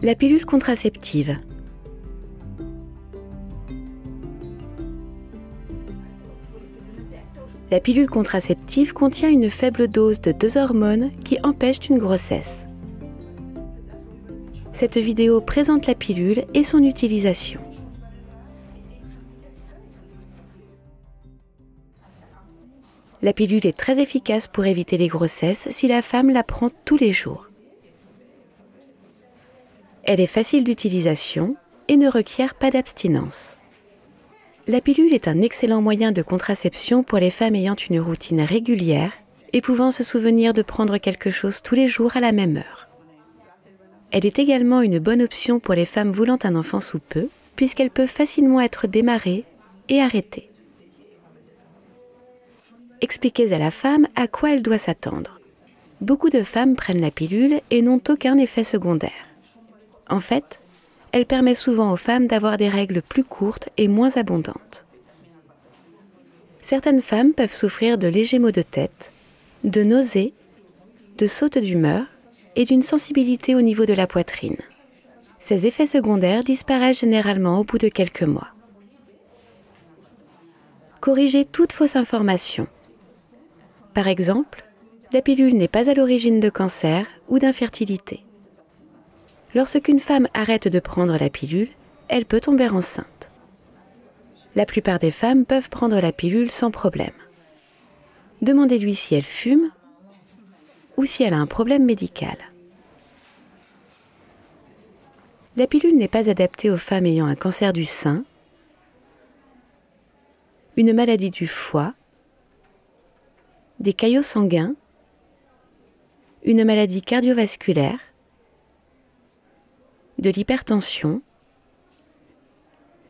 La pilule contraceptive. La pilule contraceptive contient une faible dose de 2 hormones qui empêchent une grossesse. Cette vidéo présente la pilule et son utilisation. La pilule est très efficace pour éviter les grossesses si la femme la prend tous les jours. Elle est facile d'utilisation et ne requiert pas d'abstinence. La pilule est un excellent moyen de contraception pour les femmes ayant une routine régulière et pouvant se souvenir de prendre quelque chose tous les jours à la même heure. Elle est également une bonne option pour les femmes voulant un enfant sous peu, puisqu'elle peut facilement être démarrée et arrêtée. Expliquez à la femme à quoi elle doit s'attendre. Beaucoup de femmes prennent la pilule et n'ont aucun effet secondaire. En fait, elle permet souvent aux femmes d'avoir des règles plus courtes et moins abondantes. Certaines femmes peuvent souffrir de légers maux de tête, de nausées, de sautes d'humeur et d'une sensibilité au niveau de la poitrine. Ces effets secondaires disparaissent généralement au bout de quelques mois. Corrigez toute fausse information. Par exemple, la pilule n'est pas à l'origine de cancer ou d'infertilité. Lorsqu'une femme arrête de prendre la pilule, elle peut tomber enceinte. La plupart des femmes peuvent prendre la pilule sans problème. Demandez-lui si elle fume ou si elle a un problème médical. La pilule n'est pas adaptée aux femmes ayant un cancer du sein, une maladie du foie, des caillots sanguins, une maladie cardiovasculaire, de l'hypertension,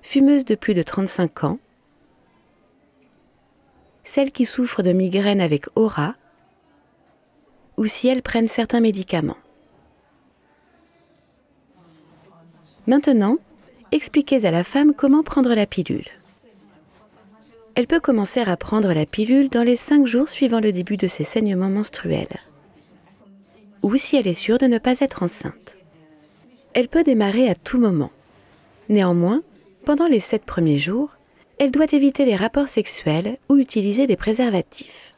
fumeuse de plus de 35 ans, celles qui souffrent de migraines avec aura, ou si elles prennent certains médicaments. Maintenant, expliquez à la femme comment prendre la pilule. Elle peut commencer à prendre la pilule dans les 5 jours suivant le début de ses saignements menstruels, ou si elle est sûre de ne pas être enceinte. Elle peut démarrer à tout moment. Néanmoins, pendant les 7 premiers jours, elle doit éviter les rapports sexuels ou utiliser des préservatifs.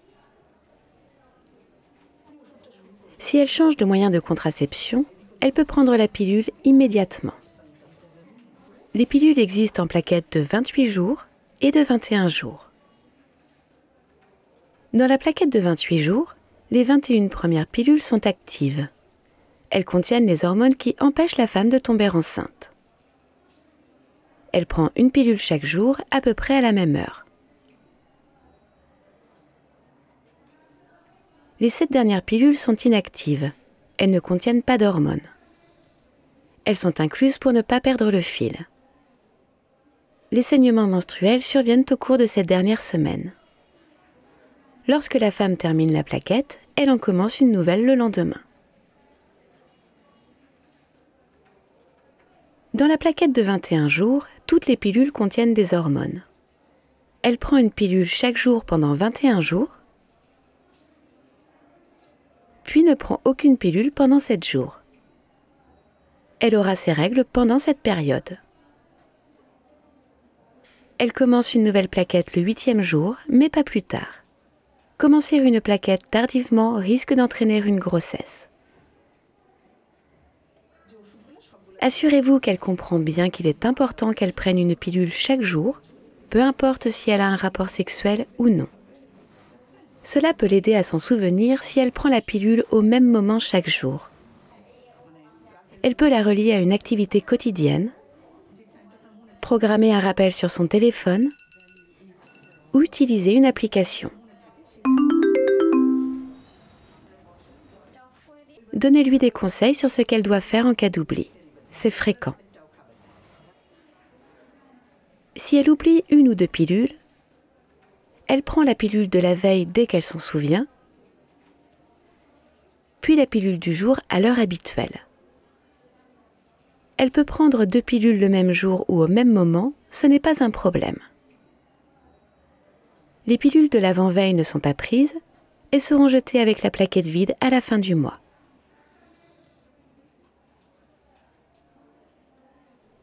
Si elle change de moyen de contraception, elle peut prendre la pilule immédiatement. Les pilules existent en plaquettes de 28 jours et de 21 jours. Dans la plaquette de 28 jours, les 21 premières pilules sont actives. Elles contiennent les hormones qui empêchent la femme de tomber enceinte. Elle prend une pilule chaque jour à peu près à la même heure. Les 7 dernières pilules sont inactives. Elles ne contiennent pas d'hormones. Elles sont incluses pour ne pas perdre le fil. Les saignements menstruels surviennent au cours de cette dernière semaine. Lorsque la femme termine la plaquette, elle en commence une nouvelle le lendemain. Dans la plaquette de 21 jours, toutes les pilules contiennent des hormones. Elle prend une pilule chaque jour pendant 21 jours, puis ne prend aucune pilule pendant 7 jours. Elle aura ses règles pendant cette période. Elle commence une nouvelle plaquette le 8e jour, mais pas plus tard. Commencer une plaquette tardivement risque d'entraîner une grossesse. Assurez-vous qu'elle comprend bien qu'il est important qu'elle prenne une pilule chaque jour, peu importe si elle a un rapport sexuel ou non. Cela peut l'aider à s'en souvenir si elle prend la pilule au même moment chaque jour. Elle peut la relier à une activité quotidienne, programmer un rappel sur son téléphone ou utiliser une application. Donnez-lui des conseils sur ce qu'elle doit faire en cas d'oubli. C'est fréquent. Si elle oublie 1 ou 2 pilules, elle prend la pilule de la veille dès qu'elle s'en souvient, puis la pilule du jour à l'heure habituelle. Elle peut prendre 2 pilules le même jour ou au même moment, ce n'est pas un problème. Les pilules de l'avant-veille ne sont pas prises et seront jetées avec la plaquette vide à la fin du mois.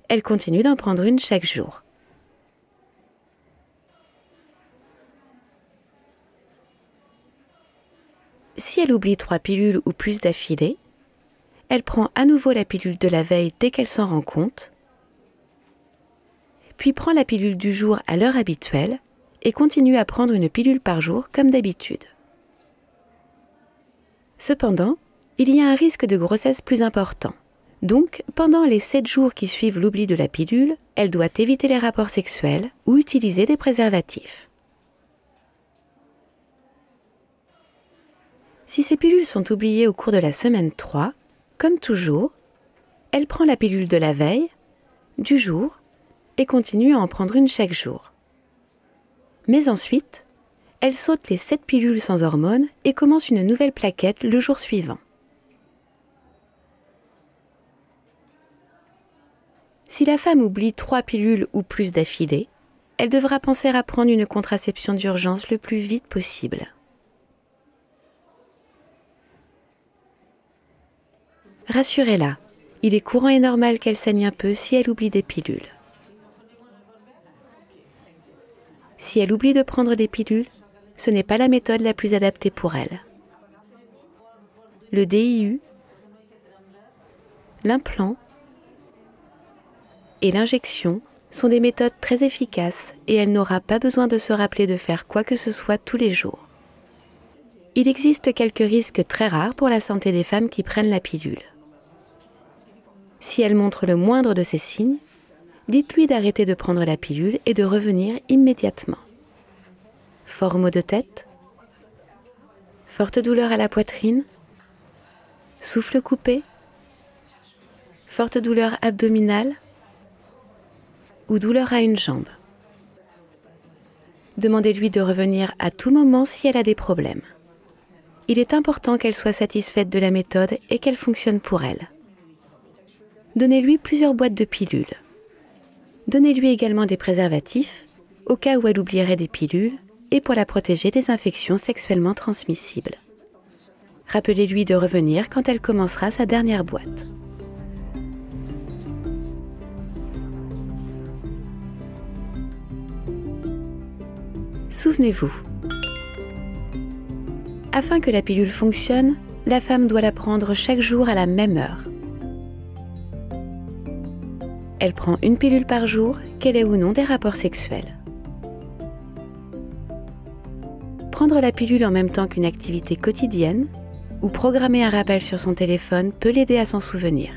elle continue d'en prendre une chaque jour. Si elle oublie 3 pilules ou plus d'affilée, elle prend à nouveau la pilule de la veille dès qu'elle s'en rend compte, puis prend la pilule du jour à l'heure habituelle et continue à prendre une pilule par jour comme d'habitude. Cependant, il y a un risque de grossesse plus important. Donc, pendant les 7 jours qui suivent l'oubli de la pilule, elle doit éviter les rapports sexuels ou utiliser des préservatifs. Si ces pilules sont oubliées au cours de la semaine 3, comme toujours, elle prend la pilule de la veille, du jour, et continue à en prendre une chaque jour. Mais ensuite, elle saute les 7 pilules sans hormones et commence une nouvelle plaquette le jour suivant. Si la femme oublie 3 pilules ou plus d'affilée, elle devra penser à prendre une contraception d'urgence le plus vite possible. Rassurez-la, il est courant et normal qu'elle saigne un peu si elle oublie des pilules. Si elle oublie de prendre des pilules, ce n'est pas la méthode la plus adaptée pour elle. Le DIU, l'implant et l'injection sont des méthodes très efficaces et elle n'aura pas besoin de se rappeler de faire quoi que ce soit tous les jours. Il existe quelques risques très rares pour la santé des femmes qui prennent la pilule. Si elle montre le moindre de ces signes, dites-lui d'arrêter de prendre la pilule et de revenir immédiatement. Fort maux de tête, forte douleur à la poitrine, souffle coupé, forte douleur abdominale ou douleur à une jambe. Demandez-lui de revenir à tout moment si elle a des problèmes. Il est important qu'elle soit satisfaite de la méthode et qu'elle fonctionne pour elle. Donnez-lui plusieurs boîtes de pilules. Donnez-lui également des préservatifs, au cas où elle oublierait des pilules, et pour la protéger des infections sexuellement transmissibles. Rappelez-lui de revenir quand elle commencera sa dernière boîte. Souvenez-vous, afin que la pilule fonctionne, la femme doit la prendre chaque jour à la même heure. Elle prend une pilule par jour, qu'elle ait ou non des rapports sexuels. Prendre la pilule en même temps qu'une activité quotidienne ou programmer un rappel sur son téléphone peut l'aider à s'en souvenir.